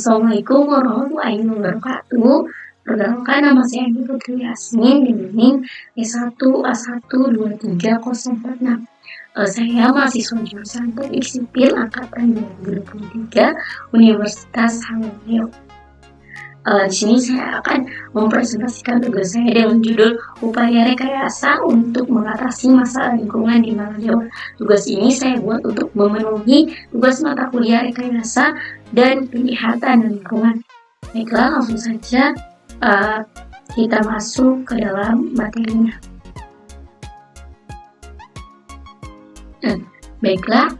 Assalamualaikum warahmatullahi wabarakatuh. Perkenalkan, nama saya Andi Putri Yasmin dengan NIM E1A1230446. Saya mahasiswa jurusan Teknik Sipil angkatan 2023 Universitas Halmahera. Di sini saya akan mempresentasikan tugas saya dengan judul Upaya Rekayasa untuk Mengatasi Masalah Lingkungan di Maladewa. Tugas ini saya buat untuk memenuhi tugas mata kuliah rekayasa dan penglihatan lingkungan. Baiklah, langsung saja kita masuk ke dalam materinya. Baiklah,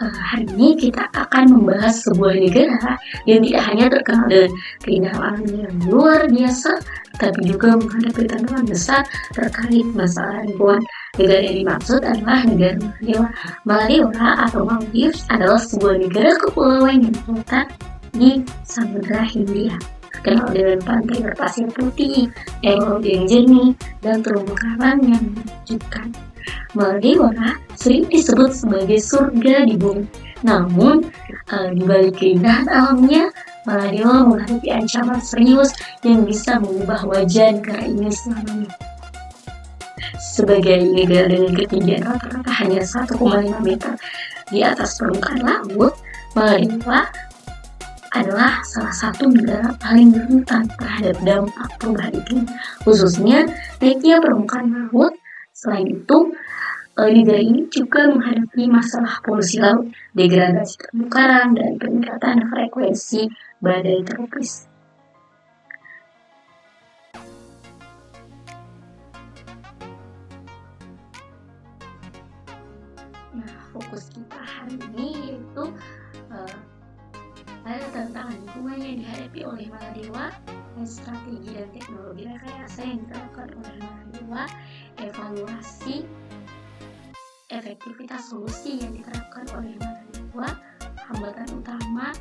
hari ini kita akan membahas sebuah negara yang tidak hanya terkenal dengan keindahan alam yang luar biasa, tapi juga menghadapi tantangan besar terkait masalah lingkungan. Negara yang dimaksud adalah negara Maladewa. Maladewa atau Maldives adalah sebuah negara kepulauan yang terletak di Samudra Hindia. Terkenal dengan pantai berpasir putih, air laut yang jernih, dan terumbu karang yang menakjubkan. Maladewa sering disebut sebagai surga di bumi. Namun, di balik keindahan alamnya, Maladewa menghadapi ancaman serius yang bisa mengubah wajah negara ini selamanya. Sebagai negara dengan ketinggian rata-rata hanya 1,5 meter di atas permukaan laut, Maladewa adalah salah satu negara paling rentan terhadap dampak perubahan iklim, khususnya naiknya permukaan laut. Selain itu, negara ini juga menghadapi masalah polusi laut, degradasi terumbu karang, dan peningkatan frekuensi badai tropis. Nah, fokus kita hari ini yaitu ada tantangan lingkungan yang dihadapi oleh Maladewa, dan strategi dan teknologi rekayasa yang diterapkan oleh Maladewa, evaluasi efektivitas solusi yang diterapkan oleh Maladewa, hambatan utama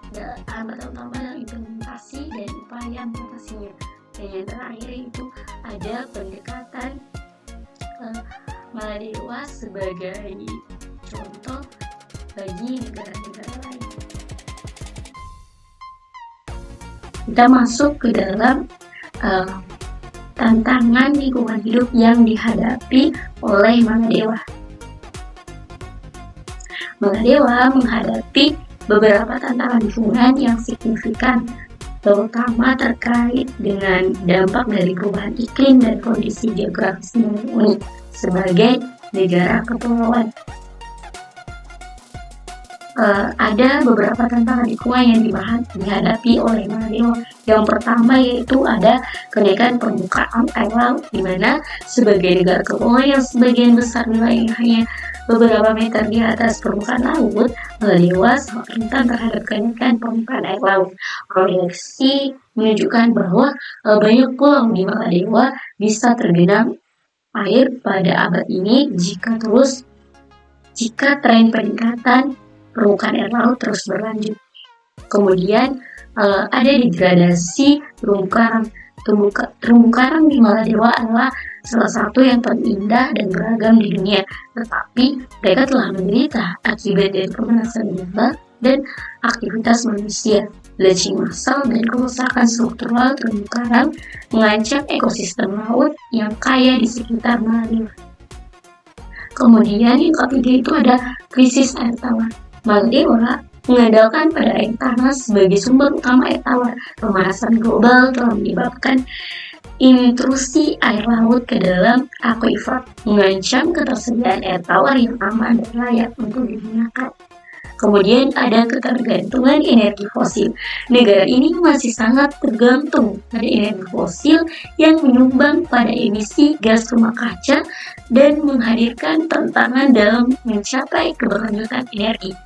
dalam implementasi dan upaya mengatasinya. Dan yang terakhir itu ada pendekatan Maladewa sebagai contoh bagi negara-negara lain. Kita masuk ke dalam tantangan lingkungan hidup yang dihadapi oleh Maladewa. Maladewa menghadapi beberapa tantangan lingkungan yang signifikan, terutama terkait dengan dampak dari perubahan iklim dan kondisi geografis yang unik sebagai negara kepulauan. Ada beberapa tantangan lingkungan yang dihadapi oleh Maladewa. Yang pertama yaitu ada kenaikan permukaan air laut, di mana sebagai negara kepulauan yang sebagian besar wilayahnya hanya beberapa meter di atas permukaan laut, Maladewa sangat rentan terhadap kenaikan permukaan air laut. Proyeksi menunjukkan bahwa banyak pulau di Maladewa bisa tergenang air pada abad ini jika tren peningkatan permukaan air laut terus berlanjut. Kemudian ada degradasi terumbu karang. Terumbu karang di Maladewa adalah salah satu yang paling indah dan beragam di dunia, tetapi mereka telah menderita akibat dari pemanasan global dan aktivitas manusia. Bleaching massal dan kerusakan struktural terumbu karang mengancam ekosistem laut yang kaya di sekitar Maladewa. Kemudian yang ketiga itu ada krisis air tawar. Maladewa mengandalkan pada air tanah sebagai sumber utama air tawar. Pemanasan global telah menyebabkan intrusi air laut ke dalam akuifer, mengancam ketersediaan air tawar yang aman dan layak untuk digunakan. Kemudian ada ketergantungan energi fosil. Negara ini masih sangat tergantung pada energi fosil yang menyumbang pada emisi gas rumah kaca dan menghadirkan tantangan dalam mencapai keberlanjutan energi.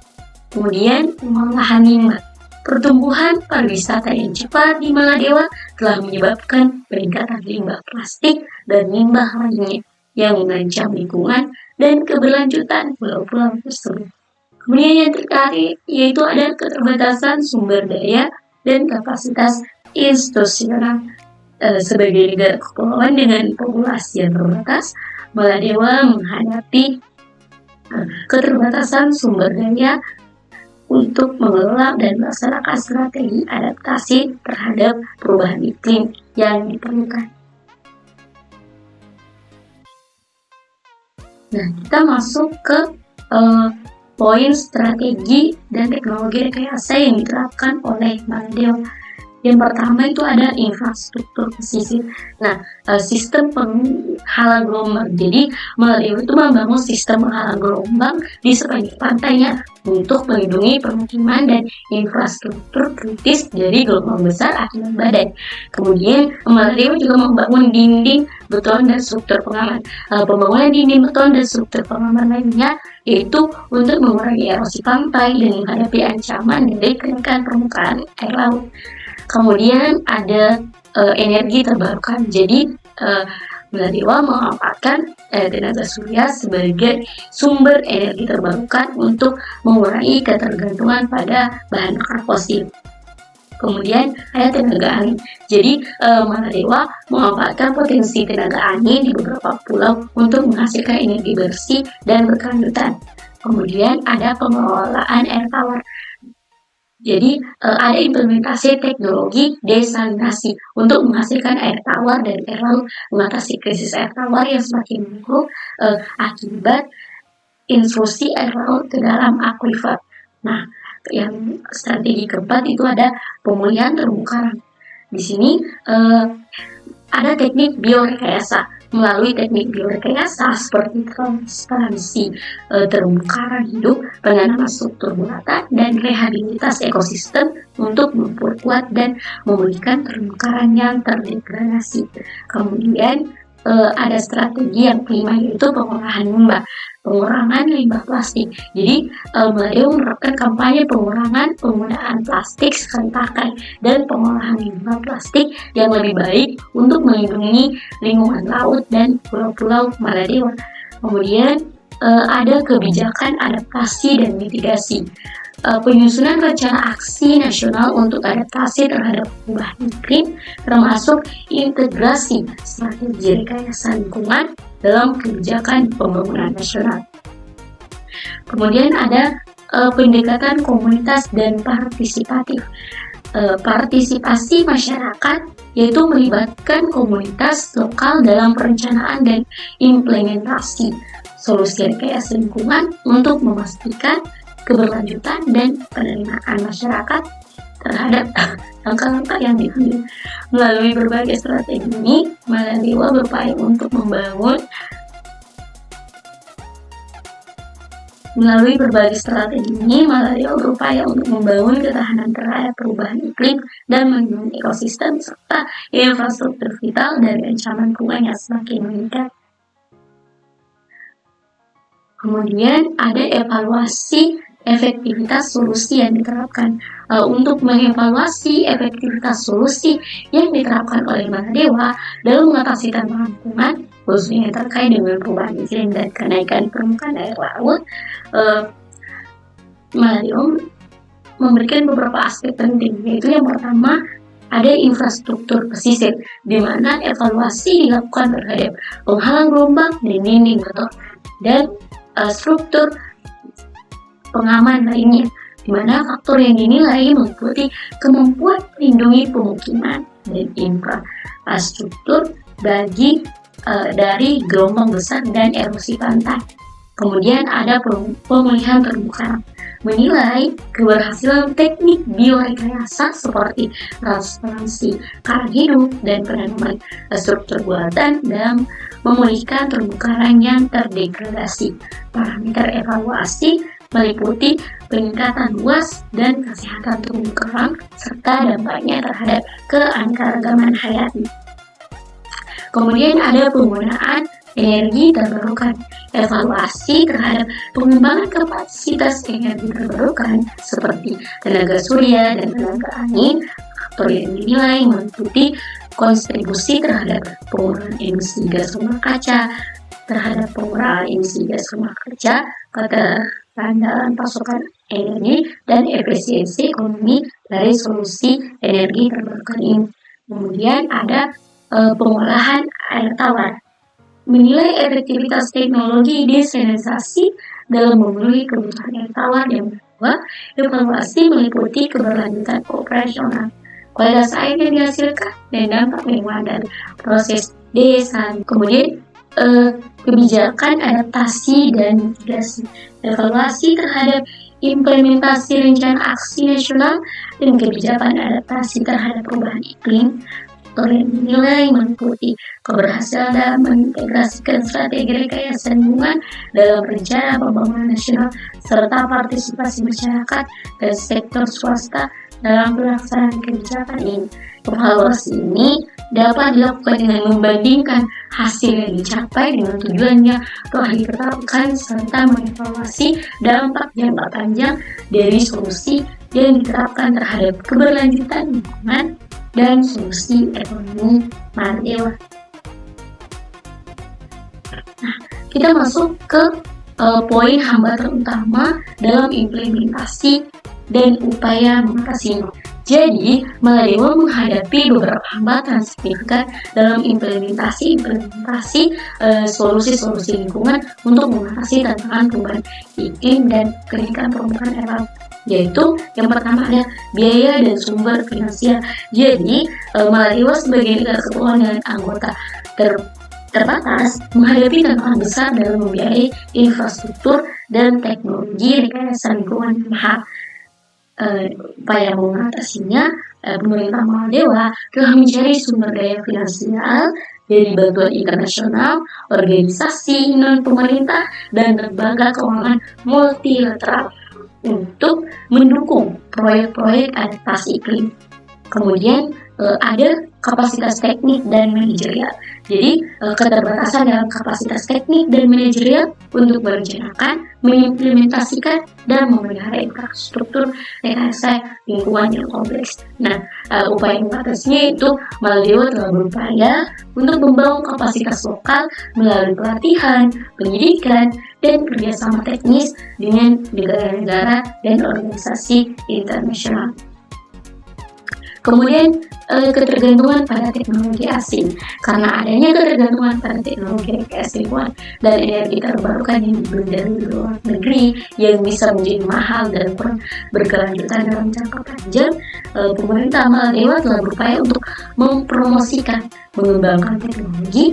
Kemudian pengolahan limbah. Pertumbuhan pariwisata yang cepat di Maladewa telah menyebabkan peningkatan limbah plastik dan limbah lainnya yang mengancam lingkungan dan keberlanjutan pulau-pulau tersebut. Kemudian yang terakhir yaitu ada keterbatasan sumber daya dan kapasitas institusional. Sebagai negara kepulauan dengan populasi yang terbatas, Maladewa menghadapi keterbatasan sumber daya untuk mengelola dan melaksanakan strategi adaptasi terhadap perubahan iklim yang diperlukan. Nah, kita masuk ke poin strategi dan teknologi rekayasa yang diterapkan oleh Maladewa. Yang pertama itu ada infrastruktur pesisir. Nah, sistem penghalang gelombang. Jadi, Maladewa itu membangun sistem penghalang gelombang di sepanjang pantainya untuk melindungi permukiman dan infrastruktur kritis dari gelombang besar akibat badai. Kemudian, Maladewa juga membangun dinding beton dan struktur pengaman. Pembangunan dinding beton dan struktur pengaman lainnya yaitu untuk mengurangi erosi pantai dan menghadapi ancaman dari kenaikan permukaan air laut. Kemudian ada energi terbarukan. Jadi Maladewa memanfaatkan tenaga surya sebagai sumber energi terbarukan untuk mengurangi ketergantungan pada bahan bakar fosil. Kemudian ada tenaga angin. Jadi Maladewa memanfaatkan potensi tenaga angin di beberapa pulau untuk menghasilkan energi bersih dan berkelanjutan. Kemudian ada pengelolaan air tawar. Jadi ada implementasi teknologi desalinasi untuk menghasilkan air tawar dari air laut, mengatasi krisis air tawar yang semakin buruk akibat intrusi air laut ke dalam akuifer. Nah, yang strategi keempat itu ada pemulihan terumbu karang. Di sini ada teknik biorekayasa. Melalui teknik biorekayasa seperti transparansi terumbu karang hidup, penanaman struktur bulatan, dan rehabilitas ekosistem untuk memperkuat dan memulihkan terumbu karang yang terdegradasi. Kemudian ada strategi yang kelima yaitu pengolahan limbah. Pengurangan limbah plastik. Jadi, Maladewa menerapkan kampanye pengurangan penggunaan plastik sekali pakai dan pengolahan limbah plastik yang lebih baik untuk melindungi lingkungan laut dan pulau-pulau Maladewa. Kemudian, ada kebijakan adaptasi dan mitigasi. Penyusunan rencana aksi nasional untuk adaptasi terhadap perubahan iklim termasuk integrasi strategi rekayasa lingkungan dalam kebijakan pembangunan nasional. Kemudian ada pendekatan komunitas dan partisipatif. Partisipasi masyarakat yaitu melibatkan komunitas lokal dalam perencanaan dan implementasi solusi rekayasa lingkungan untuk memastikan keberlanjutan dan penerimaan masyarakat terhadap langkah-langkah yang diambil. Melalui berbagai strategi ini, Maladewa berupaya untuk membangun ketahanan terhadap perubahan iklim dan melindungi ekosistem serta infrastruktur vital dari ancaman lingkungan yang semakin meningkat. Kemudian ada evaluasi efektivitas solusi yang diterapkan. Untuk mengevaluasi efektivitas solusi yang diterapkan oleh Maladewa dalam mengatasi tantangan lingkungan, khususnya yang terkait dengan perubahan iklim dan kenaikan permukaan air laut, Maladewa memberikan beberapa aspek penting, yaitu yang pertama ada infrastruktur pesisir, di mana evaluasi dilakukan terhadap penghalang gelombang dan dinding beton dan struktur pengaman lainnya, di mana faktor yang dinilai meliputi kemampuan melindungi pemukiman dan infrastruktur dari gelombang besar dan erosi pantai. Kemudian ada pemulihan terumbu karang, menilai keberhasilan teknik biorekayasa seperti transparansi karang hidup dan penanaman struktur bulatan dalam memulihkan terumbu karang yang terdegradasi. Parameter evaluasi meliputi peningkatan luas dan kesehatan terumbu karang serta dampaknya terhadap keanekaragaman hayati. Kemudian ada penggunaan energi terbarukan. Evaluasi terhadap pengembangan kapasitas energi terbarukan seperti tenaga surya dan tenaga angin, faktor yang dinilai meliputi kontribusi terhadap pengurangan emisi gas rumah kaca, keterandalan pasokan energi, dan efisiensi ekonomi dari solusi energi terbarukan ini. Kemudian ada pengolahan air tawar. Menilai efektivitas teknologi desalinasi dalam memenuhi kebutuhan air tawar yang Kedua, evaluasi meliputi keberlanjutan operasional, kualitas air yang dihasilkan, dan dampak lingkungan dari proses desain. Kemudian kebijakan adaptasi dan mitigasi, evaluasi terhadap implementasi rencana aksi nasional dan kebijakan adaptasi terhadap perubahan iklim yang dinilai meliputi keberhasilan dalam mengintegrasikan strategi rekayasa lingkungan dalam rencana pembangunan nasional serta partisipasi masyarakat dan sektor swasta dalam pelaksanaan kebijakan ini. Evaluasi ini dapat dilakukan dengan membandingkan hasil yang dicapai dengan tujuannya telah ditetapkan serta mengevaluasi dampak jangka panjang dari solusi yang diterapkan terhadap keberlanjutan lingkungan dan solusi ekonomi Mahadéwa. Nah, kita masuk ke poin hambatan utama dalam implementasi dan upaya mengatasinya. Jadi, Mahadéwa menghadapi beberapa hambatan signifikan dalam implementasi solusi-solusi lingkungan untuk mengatasi tantangan perubahan iklim dan kenaikan permukaan air laut. Yaitu yang pertama ada biaya dan sumber finansial. Jadi Mahadéwa sebagai negara kepulauan dengan anggota terbatas menghadapi tantangan besar dalam membiayai infrastruktur dan teknologi rekayasa lingkungan mahal. Upaya mengatasinya, pemerintah Mahadéwa telah mencari sumber daya finansial dari bantuan internasional, organisasi non-pemerintah, dan lembaga keuangan multilateral untuk mendukung proyek-proyek adaptasi iklim. Kemudian ada kapasitas teknik dan manajerial. Jadi keterbatasan dalam kapasitas teknik dan manajerial untuk merencanakan, mengimplementasikan, dan memelihara infrastruktur rekayasa lingkungan yang kompleks. Nah, upaya mengatasinya itu Mahadéwa telah berupaya untuk membangun kapasitas lokal melalui pelatihan, pendidikan, dan kerjasama teknis dengan negara-negara dan organisasi internasional. Kemudian ketergantungan pada teknologi asing. Karena adanya ketergantungan pada teknologi rekayasa lingkungan dan energi terbarukan yang dibeli dari luar negeri yang bisa menjadi mahal dan kurang berkelanjutan dalam jangka panjang, pemerintah Mahadéwa telah berupaya untuk mempromosikan, mengembangkan teknologi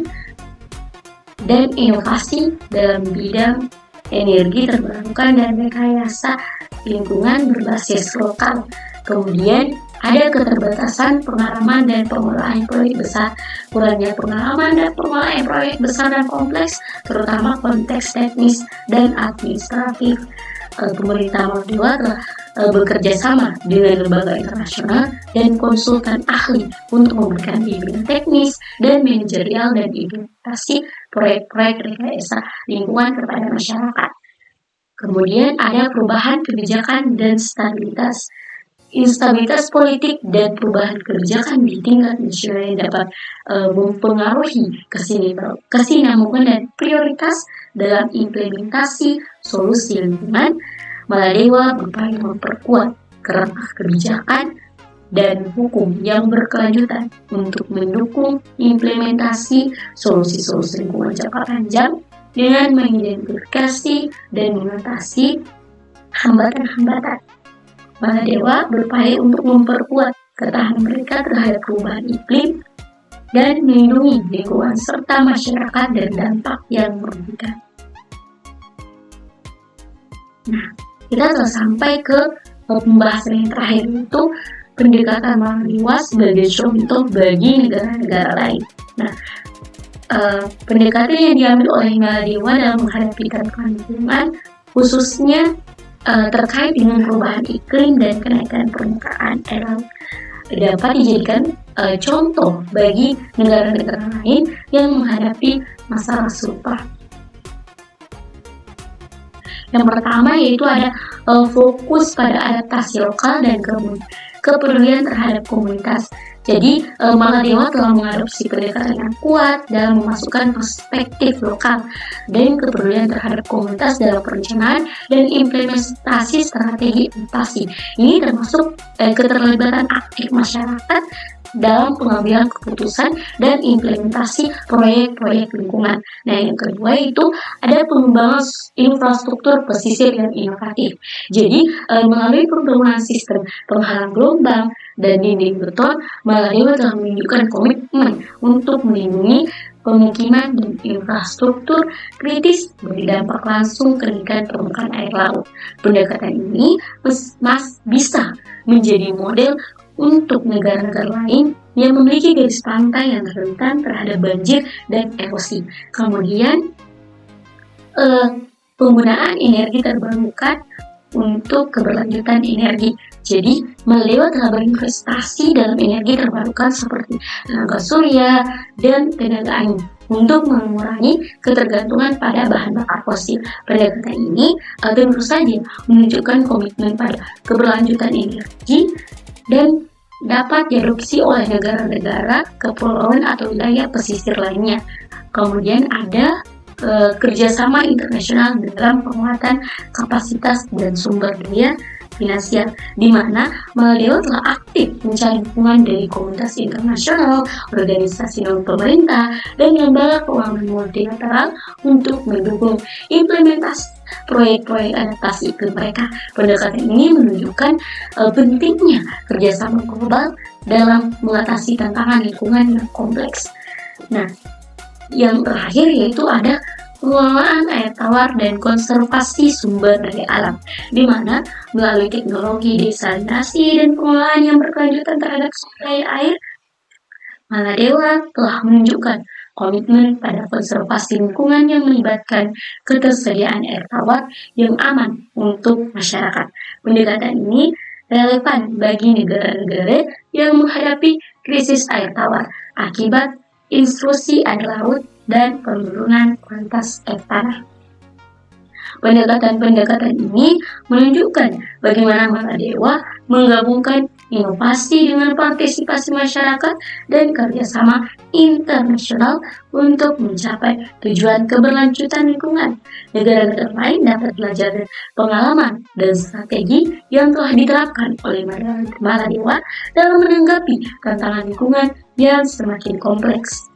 dan inovasi dalam bidang energi terbarukan dan rekayasa lingkungan berbasis lokal. Kemudian ada keterbatasan pengalaman dan pengelolaan proyek besar, kurangnya pengalaman dan pengelolaan proyek besar dan kompleks, terutama konteks teknis dan administratif. Pemerintah Mahadéwa telah bekerja sama dengan lembaga internasional dan konsultan ahli untuk memberikan bimbingan teknis dan manajerial dan implementasi proyek-proyek rekayasa lingkungan kepada masyarakat. Kemudian ada perubahan kebijakan dan stabilitas. Instabilitas politik dan perubahan kebijakan di tingkat nasional yang dapat mempengaruhi kesinambungan dan prioritas dalam implementasi solusi lingkungan. Mahadéwa berupaya memperkuat kerangka kebijakan dan hukum yang berkelanjutan untuk mendukung implementasi solusi-solusi lingkungan jangka panjang dengan mengidentifikasi dan mengatasi hambatan-hambatan. Mahadéwa berupaya untuk memperkuat ketahanan mereka terhadap perubahan iklim dan melindungi lingkungan serta masyarakat dari dampak yang merugikan. Nah, kita telah sampai ke pembahasan yang terakhir, itu pendekatan Mahadéwa sebagai contoh bagi negara-negara lain. Nah, pendekatan yang diambil oleh Mahadéwa dalam menghadapi tantangan lingkungan khususnya terkait dengan perubahan iklim dan kenaikan permukaan air laut dapat dijadikan contoh bagi negara-negara lain yang menghadapi masalah serupa. Yang pertama yaitu ada fokus pada adaptasi lokal dan kepedulian terhadap komunitas. Jadi, Maladewa telah mengadopsi pendekatan yang kuat dalam memasukkan perspektif lokal dan kepedulian terhadap komunitas dalam perencanaan dan implementasi strategi inovasi. Ini termasuk keterlibatan aktif masyarakat dalam pengambilan keputusan dan implementasi proyek-proyek lingkungan. Nah, yang kedua itu ada pengembangan infrastruktur pesisir yang inovatif. Jadi, melalui pembangunan sistem penghalang gelombang dan dinding beton, Maladewa telah menunjukkan komitmen untuk melindungi pemukiman dan infrastruktur kritis berdampak langsung ke lingkungan permukaan air laut. Pendekatan ini bisa menjadi model untuk negara-negara lain yang memiliki garis pantai yang rentan terhadap banjir dan erosi. Kemudian, penggunaan energi terbarukan untuk keberlanjutan energi. Jadi, Maladewa telah berinvestasi dalam energi terbarukan seperti tenaga surya dan tenaga angin untuk mengurangi ketergantungan pada bahan bakar fosil. Pendekatan ini tentu saja menunjukkan komitmen pada keberlanjutan energi dan dapat diadopsi oleh negara-negara, kepulauan atau wilayah pesisir lainnya. Kemudian ada kerjasama internasional dalam penguatan kapasitas dan sumber daya finansial, di mana Maladewa telah aktif mencari dukungan dari komunitas internasional, organisasi non-pemerintah, dan lembaga keuangan multilateral untuk mendukung implementasi proyek-proyek adaptasi iklim mereka. Pendekatan ini menunjukkan pentingnya kerjasama global dalam mengatasi tantangan lingkungan yang kompleks. Nah, yang terakhir yaitu ada pengelolaan air tawar dan konservasi sumber daya alam, di mana melalui teknologi desalinasi dan pengelolaan yang berkelanjutan terhadap sumber daya air, Maladewa telah menunjukkan komitmen pada konservasi lingkungan yang melibatkan ketersediaan air tawar yang aman untuk masyarakat. Pendekatan ini relevan bagi negara-negara yang menghadapi krisis air tawar akibat intrusi air laut dan penurunan kualitas air tanah. Pendekatan-pendekatan ini menunjukkan bagaimana Maladewa menggabungkan inovasi dengan partisipasi masyarakat dan kerjasama internasional untuk mencapai tujuan keberlanjutan lingkungan. Negara-negara lain dapat belajar dari pengalaman dan strategi yang telah diterapkan oleh Maladewa dalam menanggapi tantangan lingkungan yang semakin kompleks.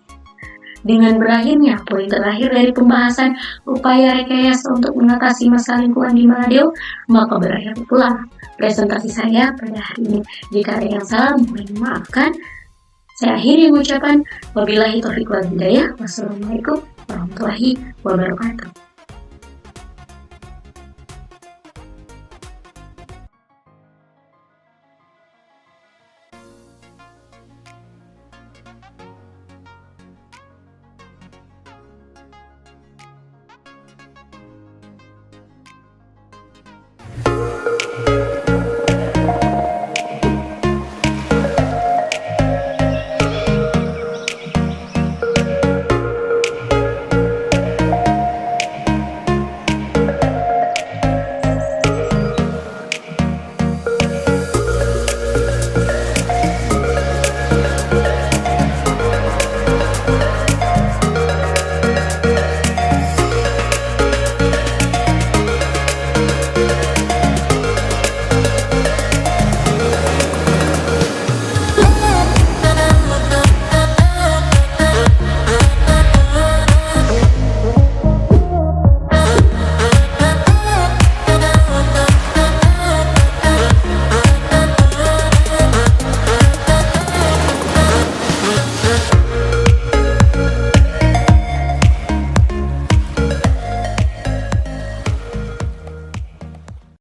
Dengan berakhirnya poin terakhir dari pembahasan upaya rekayasa untuk mengatasi masalah lingkungan di Maladewa, maka berakhir pula presentasi saya pada hari ini. Jika ada yang salah, mohon dimaafkan. Saya akhiri mengucapkan wabillahi taufiq wal hidayah. Wassalamualaikum warahmatullahi wabarakatuh.